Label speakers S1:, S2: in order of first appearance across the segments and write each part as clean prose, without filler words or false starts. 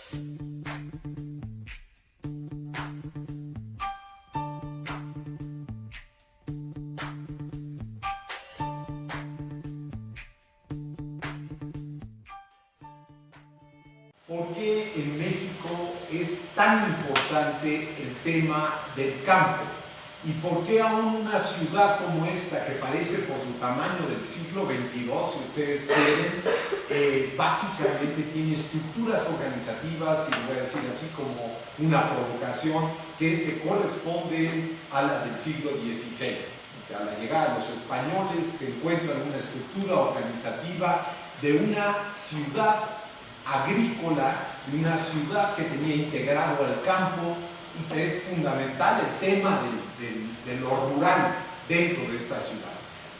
S1: ¿Por qué en México es tan importante el tema del campo? ¿Y por qué aún una ciudad como esta, que parece por su tamaño del siglo XXII, si ustedes quieren, básicamente tiene estructuras organizativas, y lo voy a decir así como una provocación, que se corresponden a las del siglo XVI? O sea, a la llegada de los españoles se encuentra una estructura organizativa de una ciudad agrícola, de una ciudad que tenía integrado al campo, y que es fundamental el tema de lo rural dentro de esta ciudad.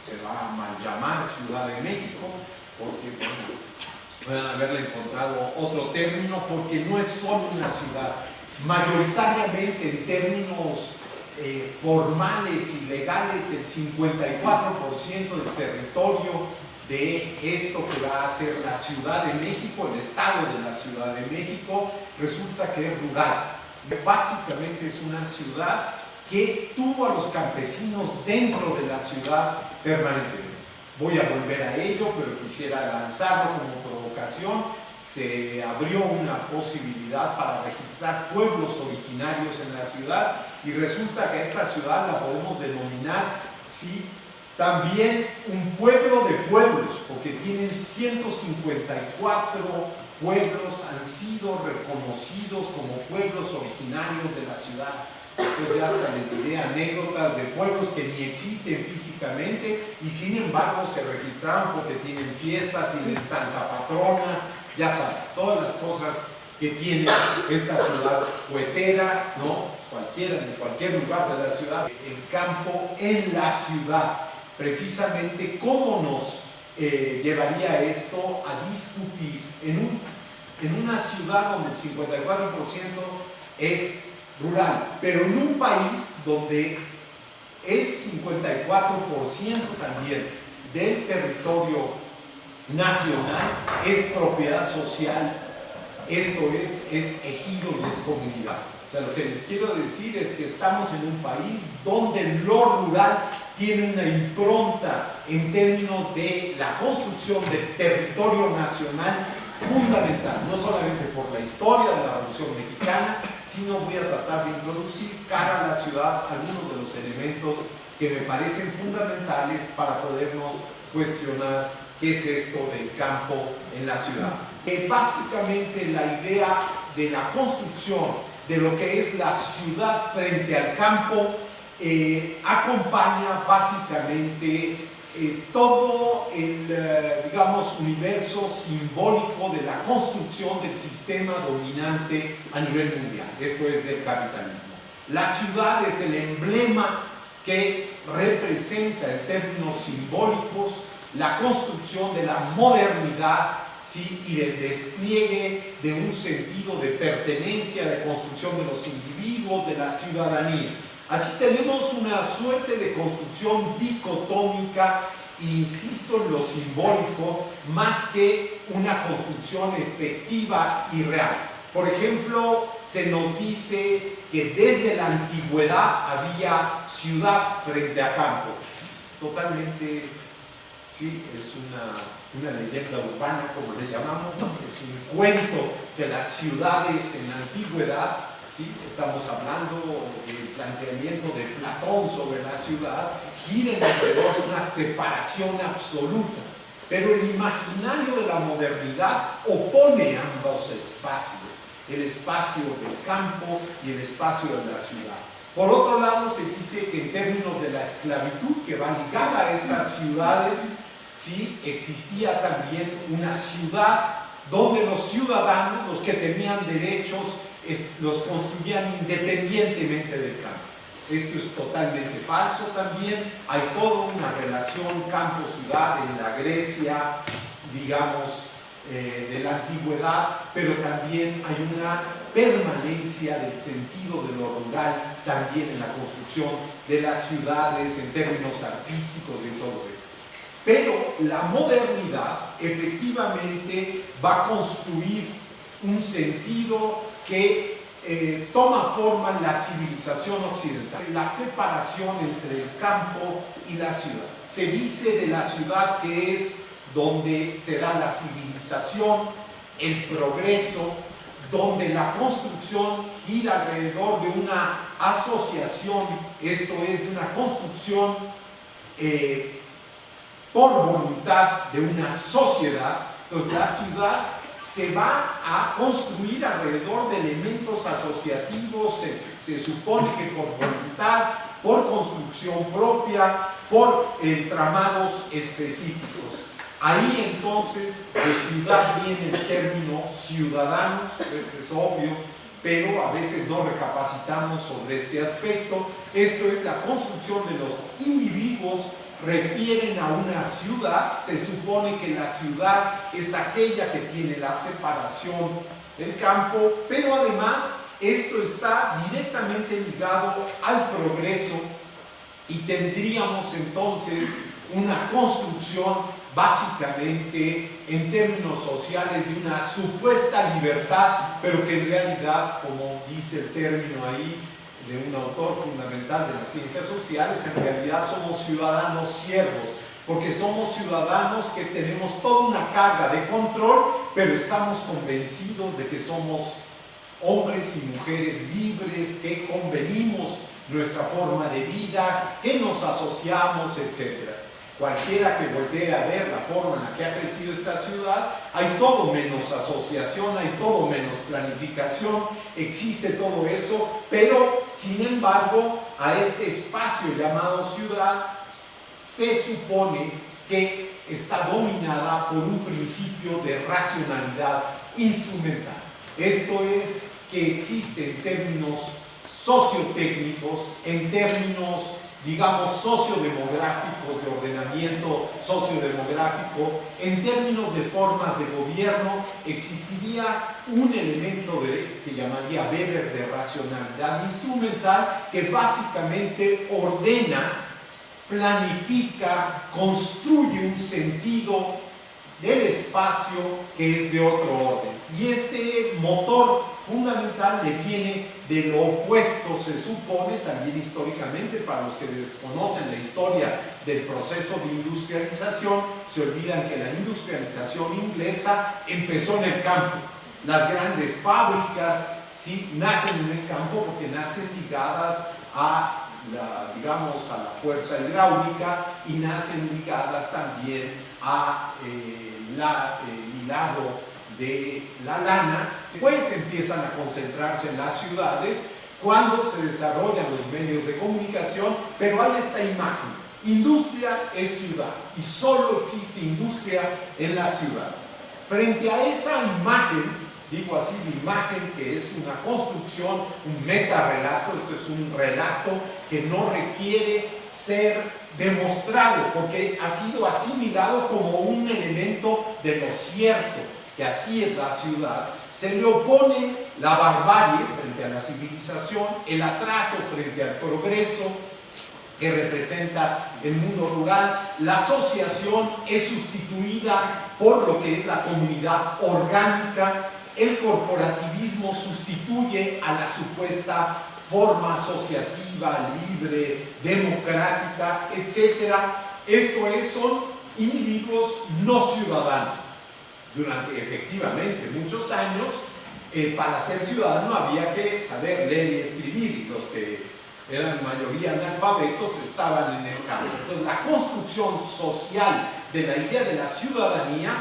S1: Se va a mal llamar Ciudad de México, porque bueno, pueden haberle encontrado otro término, porque no es solo una ciudad. Mayoritariamente en términos formales y legales, el 54% del territorio de esto que va a ser la Ciudad de México, el estado de la Ciudad de México, resulta que es rural. Básicamente es una ciudad que tuvo a los campesinos dentro de la ciudad permanentemente. Voy a volver a ello, pero quisiera lanzarlo como provocación. Se abrió una posibilidad para registrar pueblos originarios en la ciudad, y resulta que esta ciudad la podemos denominar, sí, también un pueblo de pueblos, porque tienen 154 pueblos, han sido reconocidos como pueblos originarios de la ciudad. Entonces ya hasta les diré anécdotas de pueblos que ni existen físicamente y sin embargo se registraron porque tienen fiesta, tienen santa patrona, ya saben, todas las cosas que tiene esta ciudad cohetera, ¿no? En cualquier lugar de la ciudad, el campo en la ciudad. Precisamente cómo nos llevaría esto a discutir en una ciudad donde el 54% es rural, pero en un país donde el 54% también del territorio nacional es propiedad social, esto es ejido y es comunidad. O sea, lo que les quiero decir es que estamos en un país donde lo rural tiene una impronta en términos de la construcción del territorio nacional fundamental, no solamente por la historia de la Revolución Mexicana, sino voy a tratar de introducir cara a la ciudad algunos de los elementos que me parecen fundamentales para podernos cuestionar qué es esto del campo en la ciudad. Básicamente la idea de la construcción de lo que es la ciudad frente al campo acompaña básicamente todo el, digamos, universo simbólico de la construcción del sistema dominante a nivel mundial, esto es del capitalismo. La ciudad es el emblema que representa en términos simbólicos la construcción de la modernidad, ¿sí? Y el despliegue de un sentido de pertenencia, de construcción de los individuos, de la ciudadanía. Así tenemos una suerte de construcción dicotómica, insisto en lo simbólico, más que una construcción efectiva y real. Por ejemplo, se nos dice que desde la antigüedad había ciudad frente a campo. Totalmente, sí, es una leyenda urbana, como le llamamos, es un cuento de las ciudades en la antigüedad. ¿Sí? Estamos hablando del planteamiento de Platón sobre la ciudad, gira alrededor de una separación absoluta, pero el imaginario de la modernidad opone ambos espacios, el espacio del campo y el espacio de la ciudad. Por otro lado, se dice que en términos de la esclavitud que va ligada a estas ciudades, ¿sí? Existía también una ciudad donde los ciudadanos, los que tenían derechos, los construían independientemente del campo. Esto es totalmente falso también. Hay toda una relación campo-ciudad en la Grecia, digamos, de la antigüedad, pero también hay una permanencia del sentido de lo rural también en la construcción de las ciudades en términos artísticos y todo eso. Pero la modernidad efectivamente va a construir un sentido que toma forma en la civilización occidental, la separación entre el campo y la ciudad. Se dice de la ciudad que es donde se da la civilización, el progreso, donde la construcción gira alrededor de una asociación, esto es, de una construcción por voluntad de una sociedad. Entonces la ciudad se va a construir alrededor de elementos asociativos, se supone que por voluntad, por construcción propia, por tramados específicos. Ahí entonces de ciudad viene el término ciudadanos, pues es obvio, pero a veces no recapacitamos sobre este aspecto. Esto es la construcción de los individuos, refieren a una ciudad. Se supone que la ciudad es aquella que tiene la separación del campo, pero además esto está directamente ligado al progreso y tendríamos entonces una construcción básicamente en términos sociales de una supuesta libertad, pero que en realidad, como dice el término ahí de un autor fundamental de las ciencias sociales, en realidad somos ciudadanos siervos, porque somos ciudadanos que tenemos toda una carga de control, pero estamos convencidos de que somos hombres y mujeres libres, que convenimos nuestra forma de vida, que nos asociamos, etc. Cualquiera que voltee a ver la forma en la que ha crecido esta ciudad, hay todo menos asociación, hay todo menos planificación, existe todo eso, pero sin embargo a este espacio llamado ciudad se supone que está dominada por un principio de racionalidad instrumental. Esto es, que existe en términos sociotécnicos, en términos, digamos, sociodemográficos, de ordenamiento sociodemográfico, en términos de formas de gobierno, existiría un elemento que llamaría Weber de racionalidad instrumental, que básicamente ordena, planifica, construye un sentido del espacio que es de otro orden. Y este motor fundamental le viene de lo opuesto, se supone, también históricamente. Para los que desconocen la historia del proceso de industrialización, se olvidan que la industrialización inglesa empezó en el campo. Las grandes fábricas, sí, nacen en el campo porque nacen ligadas a digamos, a la fuerza hidráulica, y nacen ligadas también a el hilado de la lana. Después empiezan a concentrarse en las ciudades cuando se desarrollan los medios de comunicación, pero hay esta imagen: industria es ciudad, y solo existe industria en la ciudad. Frente a esa imagen, digo así, la imagen que es una construcción, un metarrelato, esto es un relato que no requiere ser demostrado, porque ha sido asimilado como un elemento de lo cierto, que así es la ciudad. Se le opone la barbarie frente a la civilización, el atraso frente al progreso que representa el mundo rural. La asociación es sustituida por lo que es la comunidad orgánica. El corporativismo sustituye a la supuesta forma asociativa, libre, democrática, etc. Esto es, son individuos no ciudadanos. Durante efectivamente muchos años, para ser ciudadano había que saber leer y escribir, y los que eran mayoría analfabetos estaban en el campo. Entonces la construcción social de la idea de la ciudadanía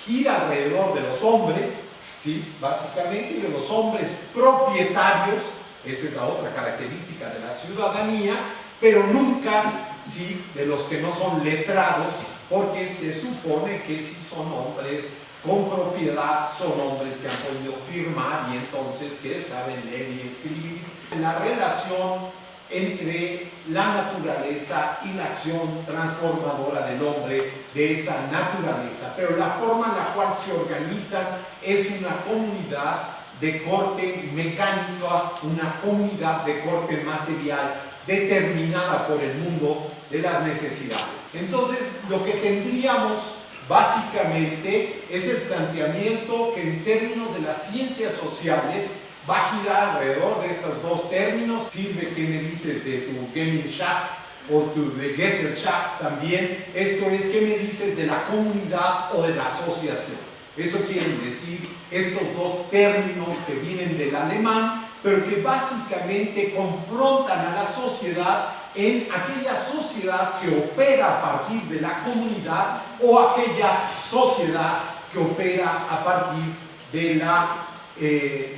S1: gira alrededor de los hombres, ¿sí? Básicamente, de los hombres propietarios. Esa es la otra característica de la ciudadanía, pero nunca, ¿sí?, de los que no son letrados, porque se supone que si son hombres con propiedad, son hombres que han podido firmar y entonces que saben leer y escribir. La relación entre la naturaleza y la acción transformadora del hombre de esa naturaleza, pero la forma en la cual se organizan es una comunidad de corte mecánico, una comunidad de corte material determinada por el mundo de las necesidades. Entonces, lo que tendríamos básicamente es el planteamiento que en términos de las ciencias sociales va a girar alrededor de estos dos términos. Sirve que me dices de tu Gemeinschaft o tu de Gesellschaft también. Esto es, ¿qué me dices de la comunidad o de la asociación? Eso quieren decir estos dos términos que vienen del alemán, pero que básicamente confrontan a la sociedad en aquella sociedad que opera a partir de la comunidad o aquella sociedad que opera a partir de la,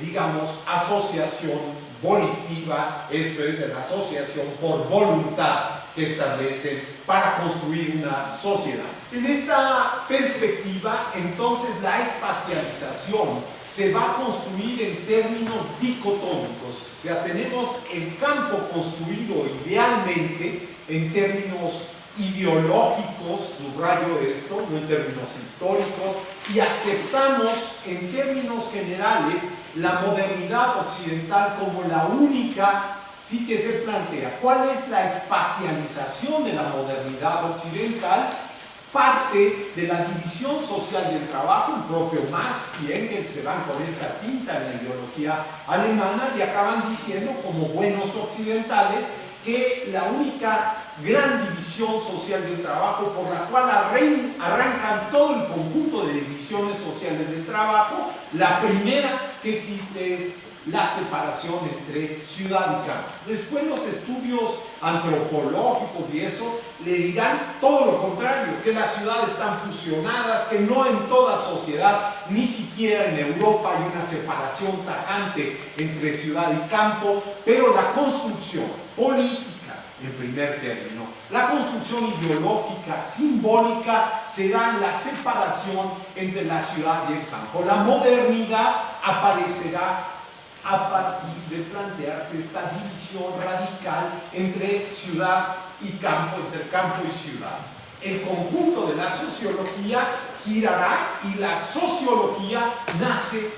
S1: digamos, asociación volitiva, esto es, de la asociación por voluntad que establecen para construir una sociedad. En esta perspectiva, entonces, la espacialización se va a construir en términos dicotómicos. O sea, tenemos el campo construido idealmente en términos ideológicos, subrayo esto, no en términos históricos, y aceptamos en términos generales la modernidad occidental como la única, sí que se plantea. ¿Cuál es la espacialización de la modernidad occidental? Parte de la división social del trabajo. El propio Marx y Engels se van con esta tinta en la ideología alemana y acaban diciendo, como buenos occidentales, que la única gran división social del trabajo por la cual arrancan todo el conjunto de divisiones sociales del trabajo, la primera que existe es la separación entre ciudad y campo. Después los estudios antropológicos y eso le dirán todo lo contrario, que las ciudades están fusionadas, que no en toda sociedad, ni siquiera en Europa hay una separación tajante entre ciudad y campo, pero la construcción política, en primer término, la construcción ideológica, simbólica, será la separación entre la ciudad y el campo. La modernidad aparecerá a partir de plantearse esta división radical entre ciudad y campo, entre campo y ciudad. El conjunto de la sociología girará y la sociología nace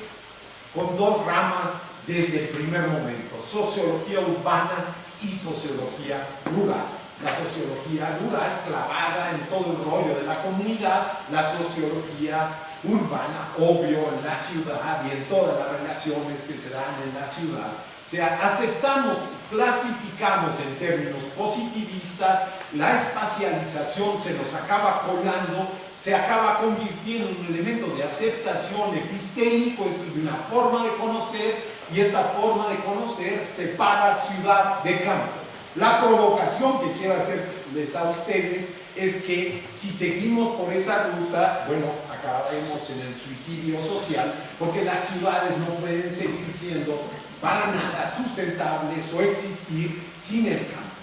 S1: con dos ramas desde el primer momento: sociología urbana y sociología rural. La sociología rural clavada en todo el rollo de la comunidad, la sociología urbana, obvio, en la ciudad y en todas las relaciones que se dan en la ciudad. O sea, aceptamos, clasificamos en términos positivistas, la espacialización se nos acaba colando, se acaba convirtiendo en un elemento de aceptación epistémico, es una forma de conocer, y esta forma de conocer separa ciudad de campo. La provocación que quiero hacerles a ustedes es que si seguimos por esa ruta, bueno, acabaremos en el suicidio social, porque las ciudades no pueden seguir siendo para nada sustentables o existir sin el campo.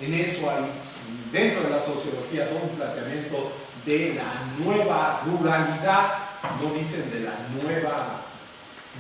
S1: En eso hay, dentro de la sociología, todo un planteamiento de la nueva ruralidad, no dicen de la nueva,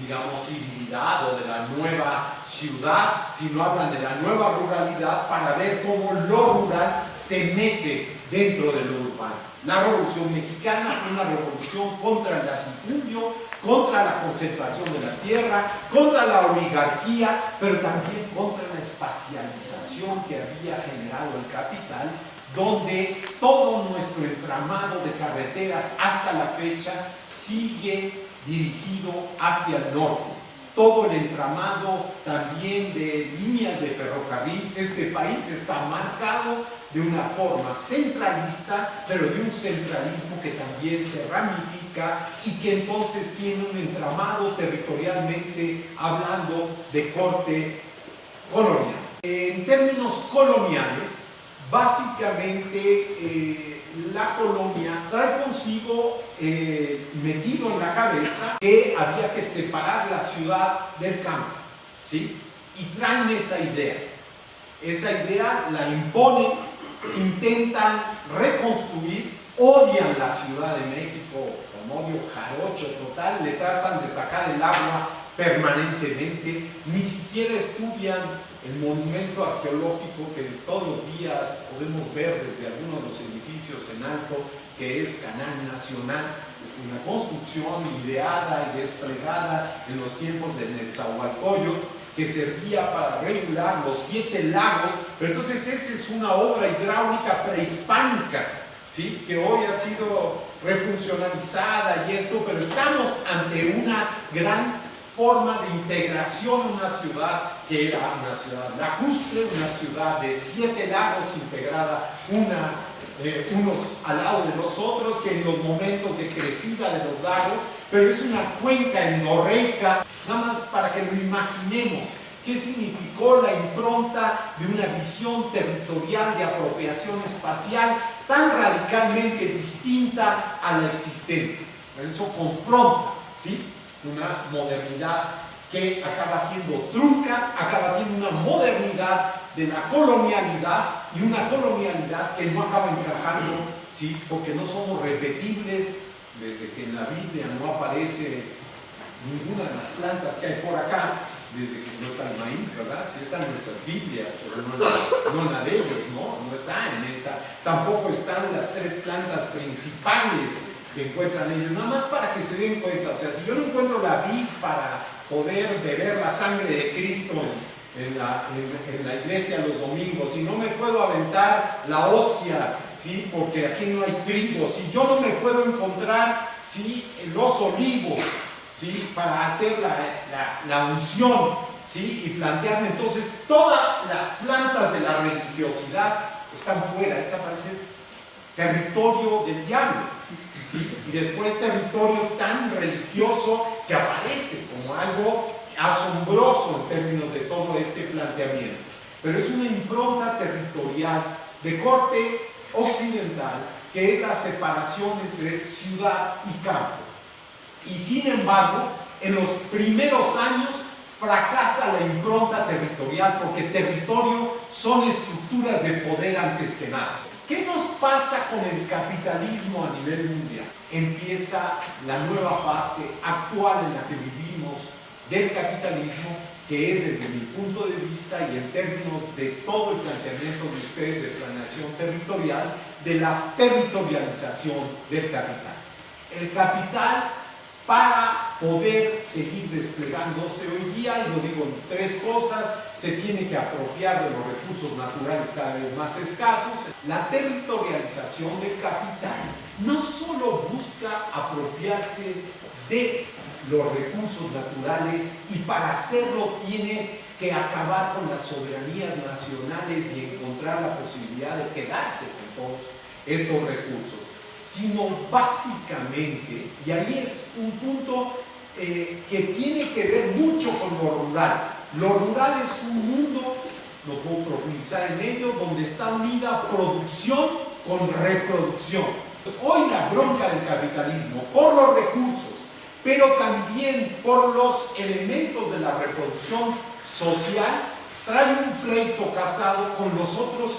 S1: digamos, civilidad o de la nueva ciudad, sino hablan de la nueva ruralidad para ver cómo lo rural se mete dentro de lo urbano. La Revolución Mexicana fue una revolución contra el latifundio, contra la concentración de la tierra, contra la oligarquía, pero también contra la espacialización que había generado el capital, donde todo nuestro entramado de carreteras hasta la fecha sigue dirigido hacia el norte. Todo el entramado también de líneas de ferrocarril, este país está marcado de una forma centralista, pero de un centralismo que también se ramifica y que entonces tiene un entramado territorialmente hablando de corte colonial. En términos coloniales, básicamente la colonia trae consigo metido en la cabeza que había que separar la ciudad del campo, ¿sí? Y traen esa idea. Esa idea la imponen, intentan reconstruir, odian la Ciudad de México con odio jarocho total, le tratan de sacar el agua permanentemente, ni siquiera estudian el monumento arqueológico que todos los días podemos ver desde algunos de los edificios en alto, que es Canal Nacional. Es una construcción ideada y desplegada en los tiempos de Netzahualcóyotl, que servía para regular los 7 lagos, pero entonces esa es una obra hidráulica prehispánica. ¿sí? Que hoy ha sido refuncionalizada y esto, pero estamos ante una gran forma de integración en una ciudad que era una ciudad lacustre, una ciudad de 7 lagos integrada, unos al lado de los otros, que en los momentos de crecida de los lagos, pero es una cuenca endorreica, nada más para que lo imaginemos. ¿Qué significó la impronta de una visión territorial de apropiación espacial tan radicalmente distinta a la existente? Eso confronta, ¿sí?, una modernidad que acaba siendo trunca, acaba siendo una modernidad de la colonialidad y una colonialidad que no acaba encajando, ¿sí?, porque no somos repetibles. Desde que en la Biblia no aparece ninguna de las plantas que hay por acá, desde que no está el maíz, ¿verdad? Sí están en nuestras Biblias, pero no en la de ellos, ¿no? No está en esa. Tampoco están las 3 plantas principales que encuentran ellos, nada más para que se den cuenta. O sea, si yo no encuentro la vid para poder beber la sangre de Cristo en la iglesia los domingos, si no me puedo aventar la hostia, ¿sí?, porque aquí no hay trigo, si yo no me puedo encontrar, ¿sí?, los olivos, ¿sí?, para hacer la unción, ¿sí?, y plantearme, entonces todas las plantas de la religiosidad están fuera. Esta parece territorio del diablo, ¿sí?, y después territorio tan religioso que aparece como algo asombroso en términos de todo este planteamiento. Pero es una impronta territorial de corte occidental, que es la separación entre ciudad y campo. Y sin embargo, en los primeros años fracasa la impronta territorial, porque territorio son estructuras de poder antes que nada. ¿Qué nos pasa con el capitalismo a nivel mundial? Empieza la nueva fase actual en la que vivimos del capitalismo, que es, desde mi punto de vista y en términos de todo el planteamiento de ustedes de planeación territorial, de la territorialización del capital. El capital, para poder seguir desplegándose hoy día, y lo digo en 3 cosas: se tiene que apropiar de los recursos naturales cada vez más escasos. La territorialización del capital no solo busca apropiarse de los recursos naturales, y para hacerlo tiene que acabar con las soberanías nacionales y encontrar la posibilidad de quedarse con todos estos recursos, sino básicamente, y ahí es un punto que tiene que ver mucho con lo rural. Lo rural es un mundo, no puedo profundizar en ello, donde está unida producción con reproducción. Hoy la bronca del capitalismo, por los recursos, pero también por los elementos de la reproducción social, trae un pleito casado con los otros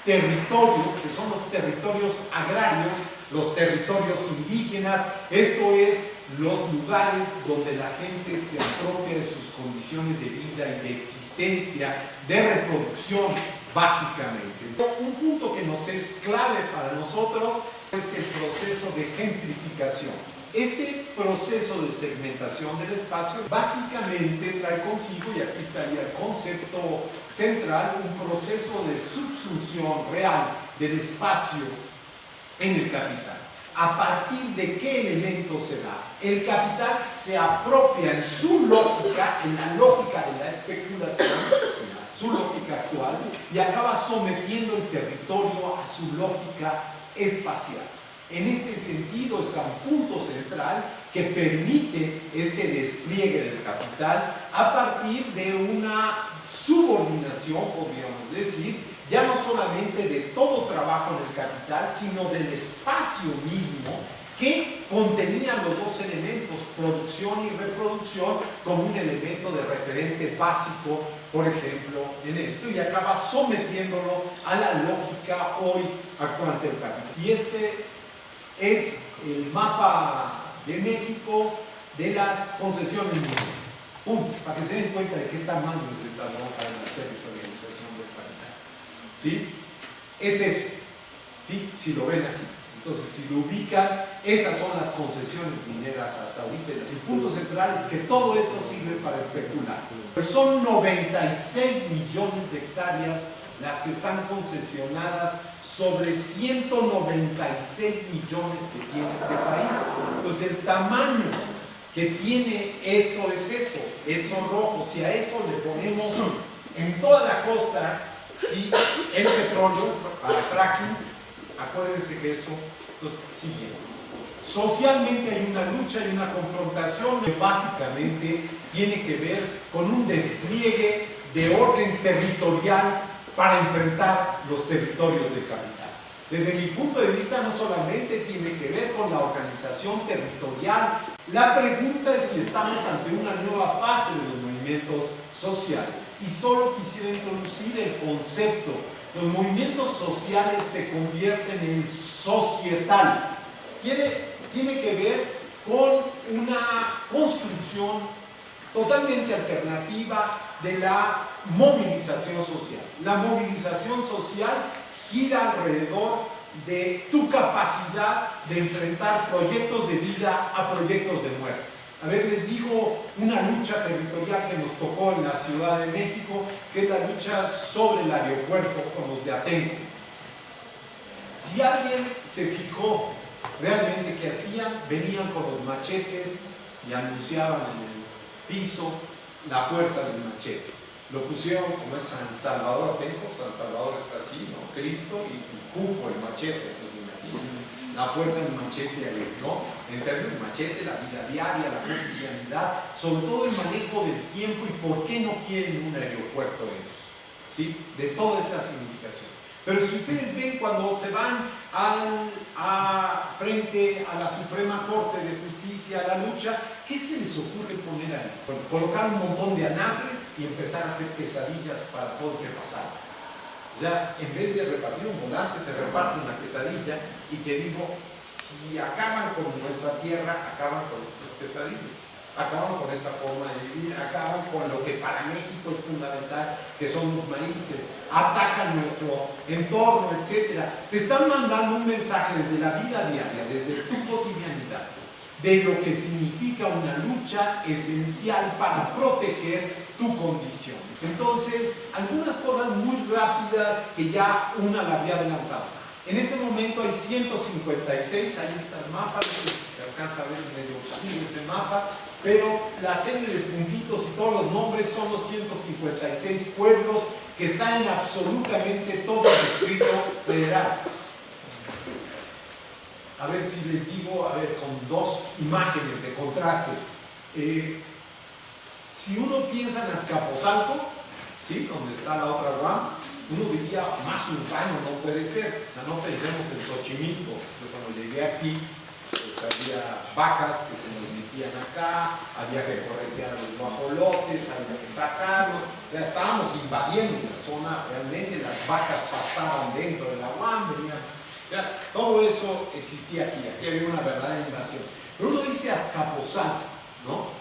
S1: territorios, que son los territorios agrarios, los territorios indígenas. Esto es, los lugares donde la gente se apropia de sus condiciones de vida y de existencia, de reproducción, básicamente. Un punto que nos es clave para nosotros es el proceso de gentrificación. Este proceso de segmentación del espacio básicamente trae consigo, y aquí estaría el concepto central, un proceso de subsunción real del espacio en el capital. ¿A partir de qué elemento se da? El capital se apropia en su lógica, en la lógica de la especulación, su lógica actual, y acaba sometiendo el territorio a su lógica espacial. En este sentido está un punto central que permite este despliegue del capital a partir de una subordinación, podríamos decir, ya no solamente de todo trabajo en el capital, sino del espacio mismo, que contenía los 2 elementos, producción y reproducción, como un elemento de referente básico, por ejemplo, en esto, y acaba sometiéndolo a la lógica hoy actuante del capital. Y este es el mapa de México de las concesiones mineras. Punto, para que se den cuenta de qué tamaño es esta bronca de la territorialización del capital. ¿Sí? Es eso, ¿sí? Si lo ven así. Entonces, si lo ubican, esas son las concesiones mineras hasta ahorita. El punto central es que todo esto sirve para especular. Son 96 millones de hectáreas las que están concesionadas sobre 196 millones que tiene este país. Entonces el tamaño que tiene esto es eso, es rojo. Si a eso le ponemos en toda la costa, ¿sí?, el petróleo para fracking, acuérdense que eso, pues sigue. Socialmente hay una lucha y una confrontación que básicamente tiene que ver con un despliegue de orden territorial para enfrentar los territorios del capital. Desde mi punto de vista, no solamente tiene que ver con la organización territorial. La pregunta es si estamos ante una nueva fase de los movimientos sociales. Y solo quisiera introducir el concepto. Los movimientos sociales se convierten en societales. Tiene que ver con una construcción totalmente alternativa de la movilización social. La movilización social gira alrededor de tu capacidad de enfrentar proyectos de vida a proyectos de muerte. A ver, les digo una lucha territorial que nos tocó en la Ciudad de México, que es la lucha sobre el aeropuerto con los de Atenco. Si alguien se fijó realmente qué hacían, venían con los machetes y anunciaban en el piso la fuerza del machete. Lo pusieron como es San Salvador Atenco, San Salvador está así, ¿no? Cristo y cupo el machete, pues imagínense. La fuerza del machete, ¿no? En términos de machete, la vida diaria, la cotidianidad, sobre todo el manejo del tiempo y por qué no quieren un aeropuerto ellos, ¿sí? De toda esta significación. Pero si ustedes ven cuando se van frente a la Suprema Corte de Justicia, a la lucha, ¿qué se les ocurre poner ahí? Bueno, colocar un montón de anafres y empezar a hacer quesadillas para todo lo que pasara. O sea, en vez de repartir un volante, te reparten una quesadilla y te digo, si acaban con nuestra tierra, acaban con estas quesadillas. Acaban con esta forma de vivir, acaban con lo que para México es fundamental, que son los maíces, atacan nuestro entorno, etc. Te están mandando un mensaje desde la vida diaria, desde tu cotidianidad, de lo que significa una lucha esencial para proteger tu condición. Entonces, algunas cosas muy rápidas que ya una la había adelantado. En este momento hay 156, ahí está el mapa, se alcanza a ver medio oscuro ese mapa, pero la serie de puntitos y todos los nombres son los 156 pueblos que están en absolutamente todo el Distrito Federal. A ver si les digo, a ver, con dos imágenes de contraste. Si uno piensa en Azcapotzalco, ¿sí?, donde está la otra UAM, uno diría más urbano, no puede ser. O sea, no pensemos en Xochimilco. Yo cuando llegué aquí, pues había vacas que se nos metían acá, había que corretear los guajolotes, había que sacarlos. O sea, estábamos invadiendo la zona, realmente las vacas pastaban dentro de la UAM, venían. O sea, todo eso existía aquí había una verdadera invasión. Pero uno dice Azcapotzalco, ¿no?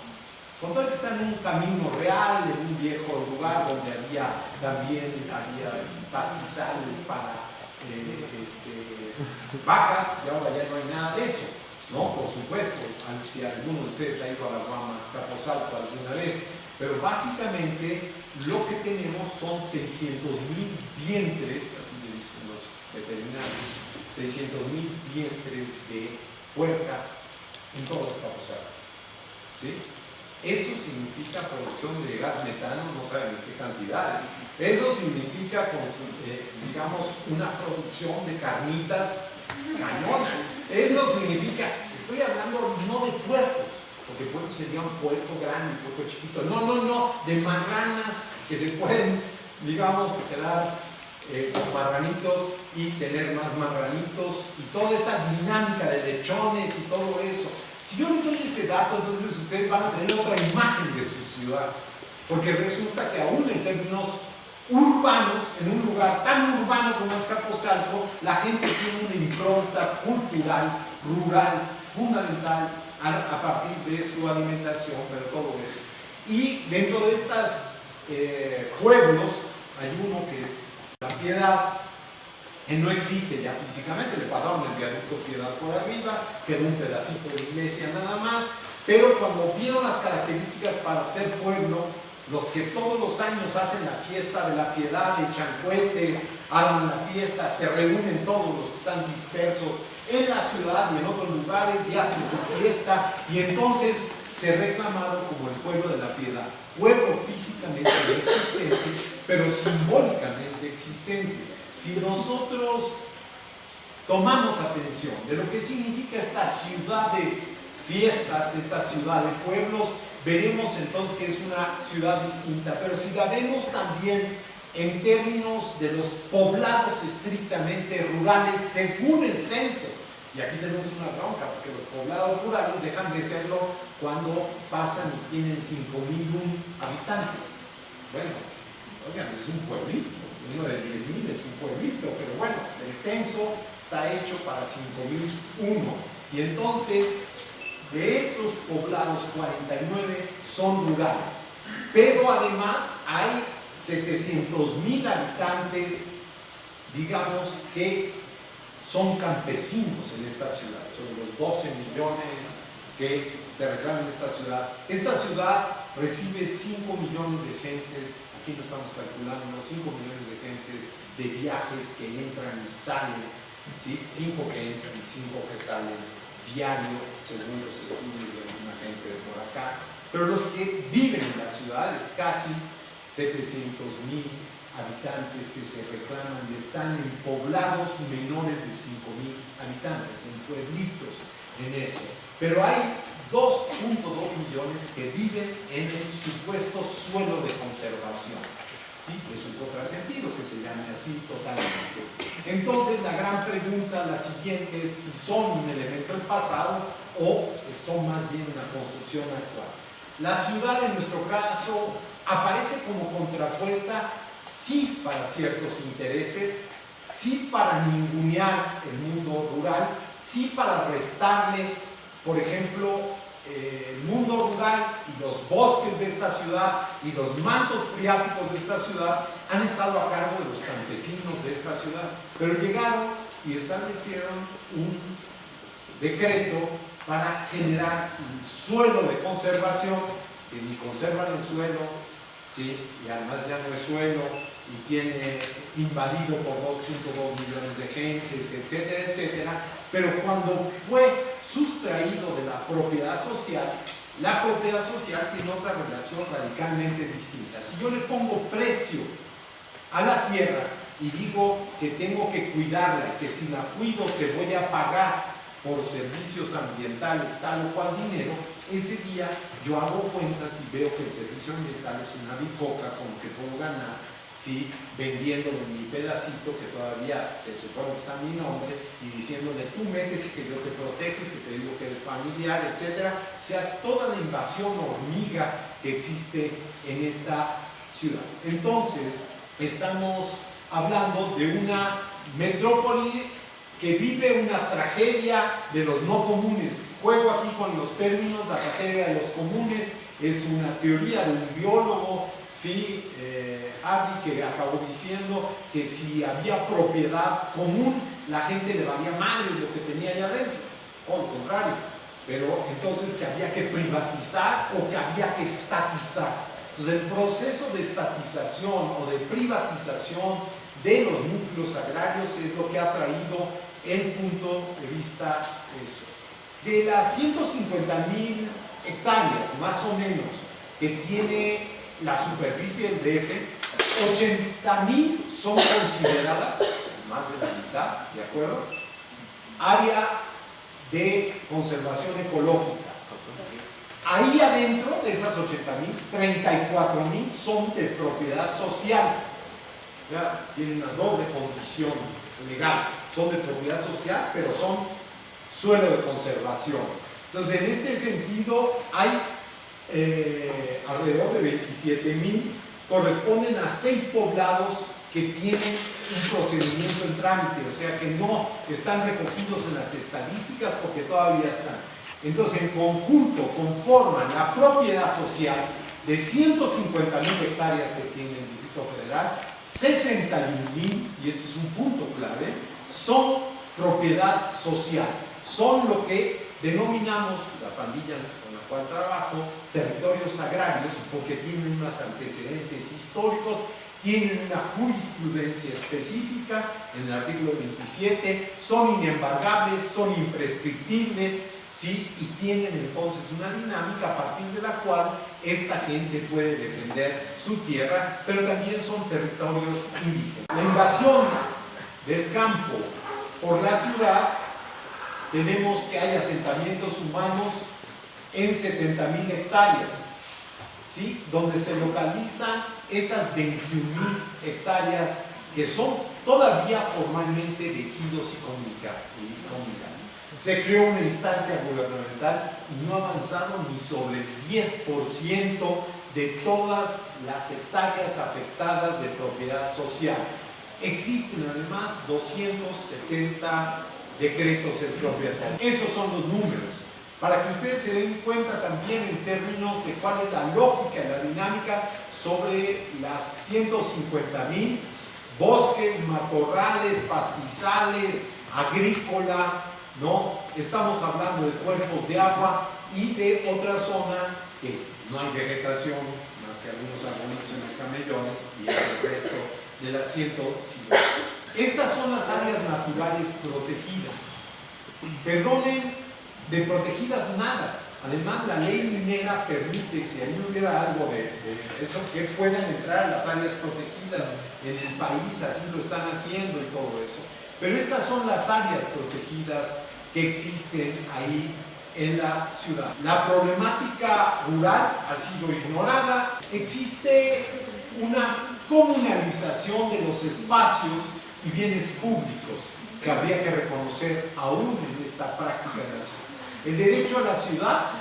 S1: Con todo que está en un camino real, en un viejo lugar donde también había pastizales para vacas, y ahora ya no hay nada de eso, ¿no? Por supuesto, si alguno de ustedes ha ido a la UAM Azcapotzalco alguna vez, pero básicamente lo que tenemos son 600,000 vientres, así le dicen los veterinarios, 600,000 vientres de puercas en todo Azcapotzalco, ¿sí? Eso significa producción de gas metano, no saben en qué cantidades. Eso significa, digamos, una producción de carnitas cañona. Eso significa, estoy hablando no de puercos, porque puerco sería un puerco grande, un puerco chiquito. No, de marranas que se pueden, digamos, quedar con marranitos y tener más marranitos y toda esa dinámica de lechones y todo eso. Si yo les doy ese dato, entonces ustedes van a tener otra imagen de su ciudad, porque resulta que aún en términos urbanos, en un lugar tan urbano como Azcapotzalco, la gente tiene una impronta cultural, rural, fundamental a partir de su alimentación, pero todo eso. Y dentro de estos pueblos hay uno que es La Piedad, que no existe ya físicamente, le pasaron el viaducto Piedad por arriba, quedó un pedacito de iglesia nada más, pero cuando vieron las características para ser pueblo, los que todos los años hacen la fiesta de la piedad, echan cohetes, arman la fiesta, se reúnen todos los que están dispersos en la ciudad y en otros lugares y hacen su fiesta, y entonces se reclamaron como el pueblo de la piedad, pueblo físicamente existente, pero simbólicamente existente. Si nosotros tomamos atención de lo que significa esta ciudad de fiestas, esta ciudad de pueblos, veremos entonces que es una ciudad distinta, pero si la vemos también en términos de los poblados estrictamente rurales según el censo, y aquí tenemos una bronca, porque los poblados rurales dejan de serlo cuando pasan y tienen 5.001 habitantes. Bueno, oigan, es un pueblito, uno de 10.000 es un pueblito, pero bueno, el censo está hecho para 5.001, y entonces de esos poblados 49 son rurales, pero además hay 700.000 habitantes, digamos, que son campesinos en esta ciudad, sobre los 12 millones que se reclaman en esta ciudad. Esta ciudad recibe 5 millones de gentes, aquí lo estamos calculando, 5 millones de gentes de viajes que entran y salen, ¿sí? 5 que entran y 5 que salen diario, según los estudios de alguna gente por acá, pero los que viven en la ciudad es casi 700.000 habitantes que se reclaman y están en poblados menores de 5.000 habitantes, en pueblitos, en eso. Pero hay 2.2 millones que viven en el supuesto suelo de conservación. Sí, es un contrasentido que se llame así totalmente. Entonces la gran pregunta, la siguiente, es si son un elemento del pasado o son más bien una construcción actual. La ciudad en nuestro caso aparece como contrapuesta, sí para ciertos intereses, sí para ningunear el mundo rural, sí para restarle, por ejemplo, el mundo rural y los bosques de esta ciudad y los mantos freáticos de esta ciudad han estado a cargo de los campesinos de esta ciudad, pero llegaron y establecieron un decreto para generar un suelo de conservación, que ni conservan el suelo, ¿sí? Y además ya no es suelo y tiene invadido por 2.2 millones de gentes, etcétera, etcétera, pero cuando fue sustraído de la propiedad social tiene otra relación radicalmente distinta. Si yo le pongo precio a la tierra y digo que tengo que cuidarla y que si la cuido te voy a pagar por servicios ambientales tal o cual dinero, ese día yo hago cuentas y veo que el servicio ambiental es una bicoca con que puedo ganar, ¿sí? Vendiéndole mi pedacito que todavía se supone que está a mi nombre y diciéndole tú métete que yo te protejo, que te digo que eres familiar, etc. O sea, toda la invasión hormiga que existe en esta ciudad. Entonces, estamos hablando de una metrópoli que vive una tragedia de los no comunes. Juego aquí con los términos, la tragedia de los comunes es una teoría de un biólogo, ¿sí? Hardy, que acabó diciendo que si había propiedad común, la gente le valía madre lo que tenía allá adentro, o lo contrario, pero entonces que había que privatizar o que había que estatizar. Entonces el proceso de estatización o de privatización de los núcleos agrarios es lo que ha traído el punto de vista eso. De las 150.000 hectáreas, más o menos, que tiene la superficie del DF, 80.000 son consideradas, más de la mitad, ¿de acuerdo? Área de conservación ecológica. Ahí adentro de esas 80.000, 34.000 son de propiedad social. Ya tienen una doble condición legal, son de propiedad social, pero son suelo de conservación. Entonces, en este sentido, hay alrededor de 27.000, corresponden a 6 poblados que tienen un procedimiento en trámite, o sea que no están recogidos en las estadísticas porque todavía están. Entonces, en conjunto conforman la propiedad social de 150.000 hectáreas que tiene el Distrito Federal, 61.000, y esto es un punto clave, son propiedad social, son lo que denominamos, la pandilla con la el cual trabajo, territorios agrarios, porque tienen unos antecedentes históricos, tienen una jurisprudencia específica en el artículo 27, son inembargables, son imprescriptibles, ¿sí? Y tienen entonces una dinámica a partir de la cual esta gente puede defender su tierra, pero también son territorios indígenas. La invasión del campo por la ciudad, tenemos que hay asentamientos humanos en 70.000 hectáreas, ¿sí? Donde se localizan esas 21.000 hectáreas que son todavía formalmente de ejidos y comunidades. Se creó una instancia gubernamental y no ha avanzado ni sobre el 10% de todas las hectáreas afectadas de propiedad social. Existen además 270 decretos expropiatorios. Esos son los números, para que ustedes se den cuenta también en términos de cuál es la lógica y la dinámica sobre las 150.000 bosques, matorrales, pastizales, agrícola, ¿no? Estamos hablando de cuerpos de agua y de otra zona que no hay vegetación, más que algunos arbolitos en los camellones y el resto de las 150. Estas son las áreas naturales protegidas. Perdonen, de protegidas nada. Además, la ley minera permite, si ahí hubiera algo de eso, que puedan entrar a las áreas protegidas en el país, así lo están haciendo y todo eso. Pero estas son las áreas protegidas que existen ahí en la ciudad. La problemática rural ha sido ignorada. Existe una comunalización de los espacios y bienes públicos que habría que reconocer aún en esta práctica de la ciudad. El derecho a la ciudad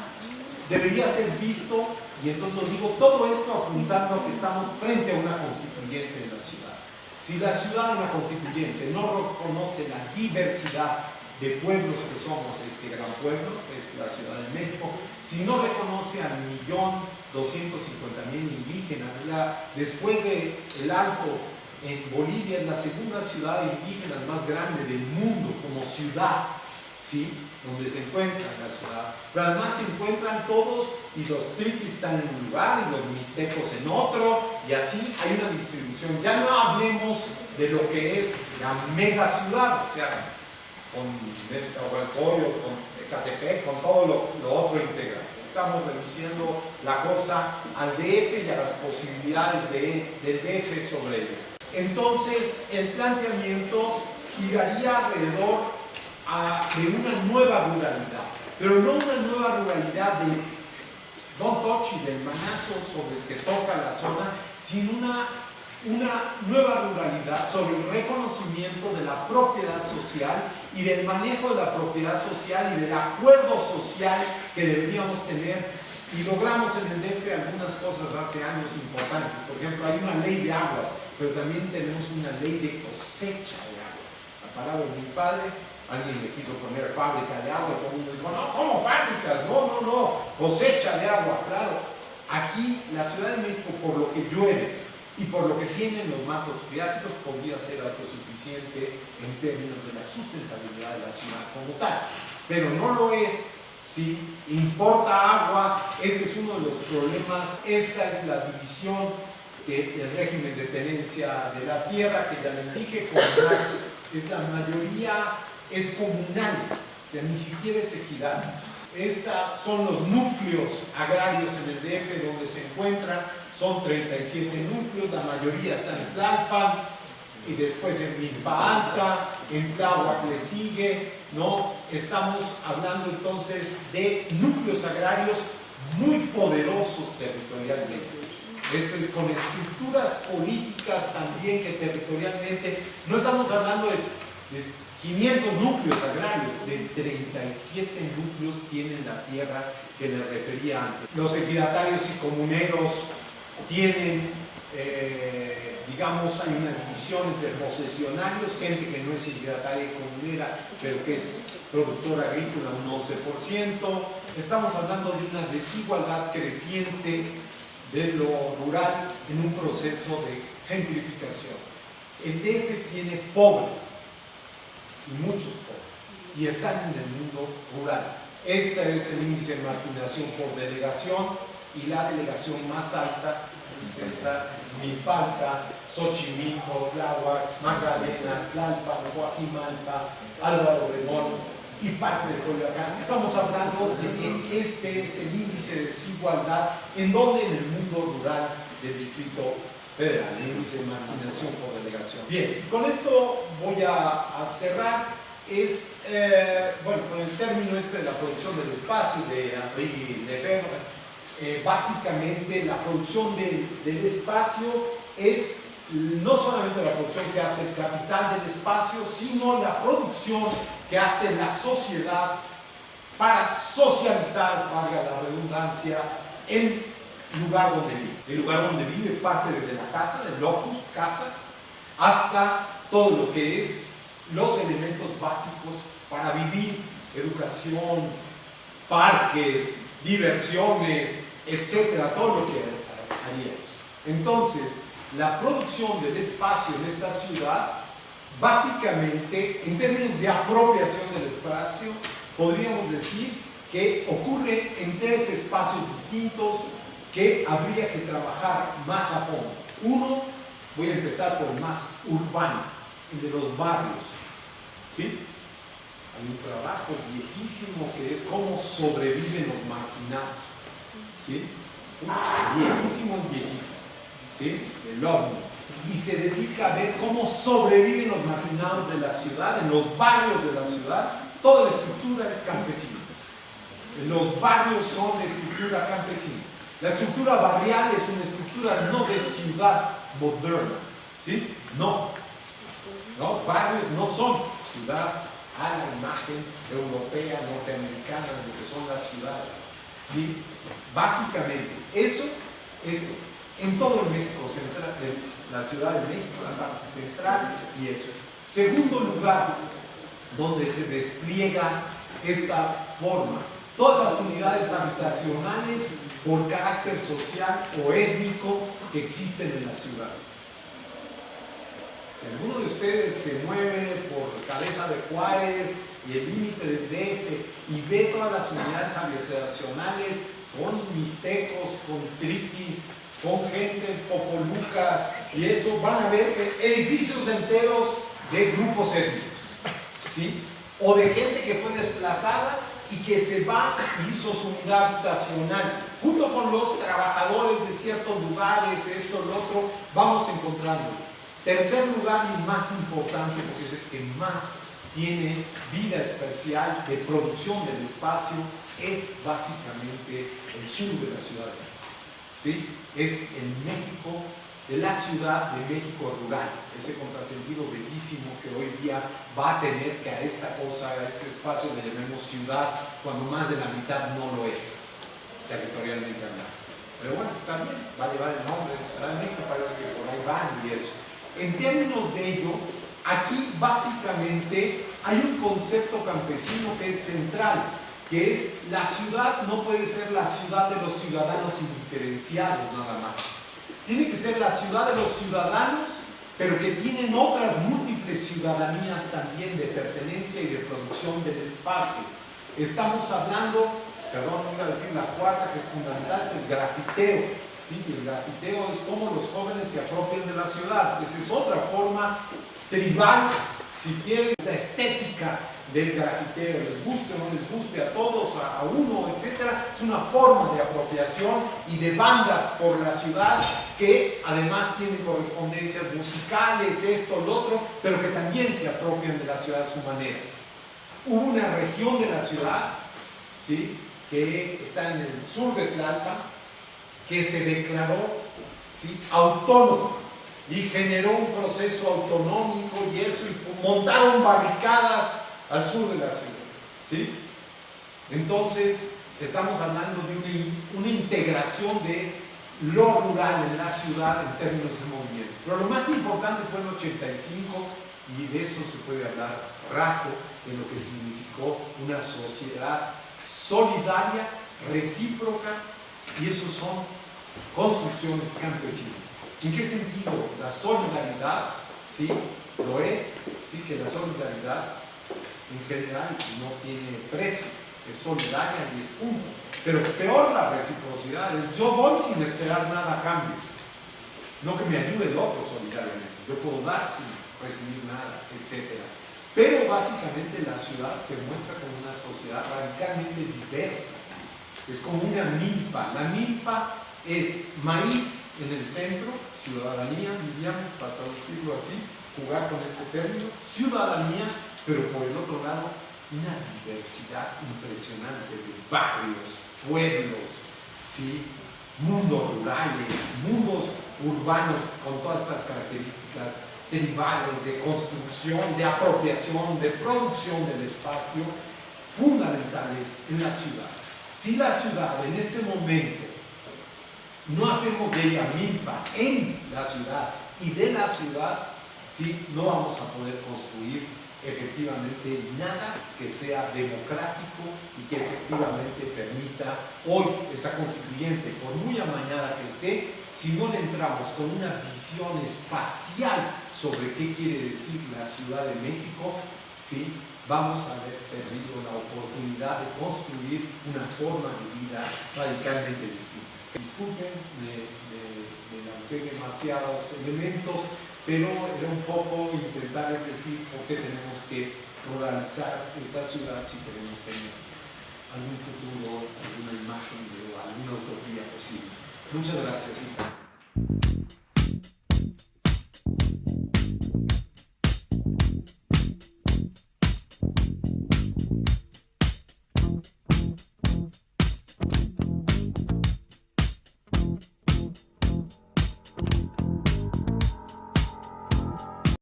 S1: debería ser visto, y entonces lo digo, todo esto apuntando a que estamos frente a una constituyente en la ciudad. Si la ciudad en la constituyente no reconoce la diversidad de pueblos que somos, este gran pueblo, que es la Ciudad de México, si no reconoce al 1.250.000 indígenas, después del Alto en Bolivia es la segunda ciudad indígena más grande del mundo como ciudad, ¿sí? Donde se encuentra la ciudad. Pero además se encuentran todos y los triquis están en un lugar y los mixtecos en otro, y así hay una distribución. Ya no hablemos de lo que es la mega ciudad, o sea, con Nezahualcóyotl, con Ecatepec, con todo lo otro integrado. Estamos reduciendo la cosa al DF y a las posibilidades del DF sobre ello. Entonces, el planteamiento giraría alrededor de una nueva ruralidad, pero no una nueva ruralidad de Don Tochi, del manazo sobre el que toca la zona, sino una nueva ruralidad sobre el reconocimiento de la propiedad social y del manejo de la propiedad social y del acuerdo social que deberíamos tener. Y logramos en el DF algunas cosas hace años importantes. Por ejemplo, hay una ley de aguas, pero también tenemos una ley de cosecha de agua. La palabra de mi padre, alguien le quiso poner fábrica de agua y todo el mundo dijo, no, ¿cómo fábricas? No, cosecha de agua, claro. Aquí, la Ciudad de México, por lo que llueve y por lo que tienen los mantos freáticos, podría ser autosuficiente en términos de la sustentabilidad de la ciudad como tal. Pero no lo es. Si importa agua, este es uno de los problemas. Esta es la división del régimen de tenencia de la tierra, que ya les dije, comunal, es la mayoría es comunal, o sea, ni siquiera es ejidal. Estos son los núcleos agrarios en el DF donde se encuentran, son 37 núcleos, la mayoría están en Tlalpan, y después en Milpa Alta, en Tláhuac le sigue, ¿no? Estamos hablando entonces de núcleos agrarios muy poderosos territorialmente. Esto es con estructuras políticas también que territorialmente, no estamos hablando de 500 núcleos agrarios, de 37 núcleos tienen la tierra que les refería antes. Los ejidatarios y comuneros tienen, digamos, hay una división entre posesionarios, gente que no es ejidataria y comunera, pero que es productora agrícola, un 11%. Estamos hablando de una desigualdad creciente de lo rural en un proceso de gentrificación. El DF tiene pobres, y muchos pobres, y están en el mundo rural. Este es el índice de marginación por delegación y la delegación más alta es esta, Milpalta, Xochimilco, Tláhuac, Magdalena, Tlalpan, Coajimalpa, Álvaro Obregón y parte de Coyoacán. Estamos hablando de que este es el índice de desigualdad en donde en el mundo rural del Distrito Federal, el índice de marginación por delegación. Bien, con esto voy a cerrar. Bueno, con el término de la producción del espacio de Henri Lefebvre, básicamente la producción del espacio es no solamente la producción que hace el capital del espacio, sino la producción que hace la sociedad para socializar, valga la redundancia, el lugar donde vive. El lugar donde vive parte desde la casa, el locus, casa, hasta todo lo que es los elementos básicos para vivir, educación, parques, diversiones, etcétera, todo lo que haría eso. Entonces, la producción del espacio en esta ciudad, básicamente, en términos de apropiación del espacio, podríamos decir que ocurre en tres espacios distintos que habría que trabajar más a fondo. Uno, voy a empezar por el más urbano, el de los barrios. ¿Sí? Hay un trabajo viejísimo que es cómo sobreviven los marginados. ¿Sí? Viejísimo. ¿Sí? El OVNI. Y se dedica a ver cómo sobreviven los marginados de la ciudad, en los barrios de la ciudad. Toda la estructura es campesina. Los barrios son de estructura campesina. La estructura barrial es una estructura no de ciudad moderna. ¿Sí? No, barrios no son ciudad a la imagen europea, norteamericana de lo que son las ciudades. ¿Sí? Básicamente, eso es en todo el México central, la Ciudad de México, la parte central y eso. Segundo lugar, donde se despliega esta forma, todas las unidades habitacionales por carácter social o étnico que existen en la ciudad. Si alguno de ustedes se mueve por Cabeza de Juárez y el límite del DF y ve todas las unidades habitacionales con mixtecos, con triquis, con gente popolucas y eso, van a ver edificios enteros de grupos étnicos, ¿sí? O de gente que fue desplazada y que se va y hizo su unidad habitacional junto con los trabajadores de ciertos lugares, esto, lo otro, vamos encontrando. Tercer lugar y más importante, porque es el que más tiene vida especial de producción del espacio, es básicamente el sur de la Ciudad de México. ¿Sí? Es el México, de la Ciudad de México rural, ese contrasentido bellísimo que hoy día va a tener que a esta cosa, a este espacio le llamemos ciudad, cuando más de la mitad no lo es, territorialmente hablando. Pero bueno, también va a llevar el nombre de Ciudad de México, parece que por ahí van y eso. En términos de ello, aquí básicamente hay un concepto campesino que es central, que es la ciudad no puede ser la ciudad de los ciudadanos indiferenciados nada más. Tiene que ser la ciudad de los ciudadanos, pero que tienen otras múltiples ciudadanías también de pertenencia y de producción del espacio. Estamos hablando, perdón, iba a decir la cuarta que es fundamental, es el grafiteo. Sí, el grafiteo es cómo los jóvenes se apropian de la ciudad. Esa es otra forma tribal, si quieren, la estética del grafiteo, les guste o no les guste, a todos, a uno, etc. Es una forma de apropiación y de bandas por la ciudad que además tienen correspondencias musicales, esto, lo otro, pero que también se apropian de la ciudad a su manera. Hubo una región de la ciudad, ¿sí?, que está en el sur de Tlalpan, que se declaró, ¿sí?, autónomo y generó un proceso autonómico y eso, y montaron barricadas al sur de la ciudad, ¿sí? Entonces, estamos hablando de una integración de lo rural en la ciudad en términos de movimiento. Pero lo más importante fue el 85 y de eso se puede hablar rato, de lo que significó una sociedad solidaria, recíproca, y eso son construcciones campesinas. ¿En qué sentido? La solidaridad, sí, lo es, sí, que la solidaridad en general no tiene precio, es solidaria y es punto. Pero peor la reciprocidad es yo doy sin esperar nada a cambio. No que me ayude el otro solidariamente. Yo puedo dar sin recibir nada, etc. Pero básicamente la ciudad se muestra como una sociedad radicalmente diversa. Es como una milpa. La milpa es maíz en el centro, ciudadanía, diríamos, para traducirlo así, jugar con este término, ciudadanía, pero por el otro lado, una diversidad impresionante de barrios, pueblos, ¿sí? Mundos rurales, mundos urbanos con todas estas características tribales de construcción, de apropiación, de producción del espacio, fundamentales en la ciudad. Si la ciudad en este momento no hacemos de ella milpa en la ciudad y de la ciudad, ¿sí? No vamos a poder construir efectivamente nada que sea democrático y que efectivamente permita hoy esta constituyente, por muy amañada que esté, si no le entramos con una visión espacial sobre qué quiere decir la Ciudad de México, ¿sí? Vamos a haber perdido la oportunidad de construir una forma de vida radicalmente distinta. Disculpen, me lancé demasiados elementos, pero era un poco intentar, es decir, por qué tenemos que ruralizar esta ciudad si queremos tener algún futuro, alguna imagen o alguna utopía posible. Muchas gracias.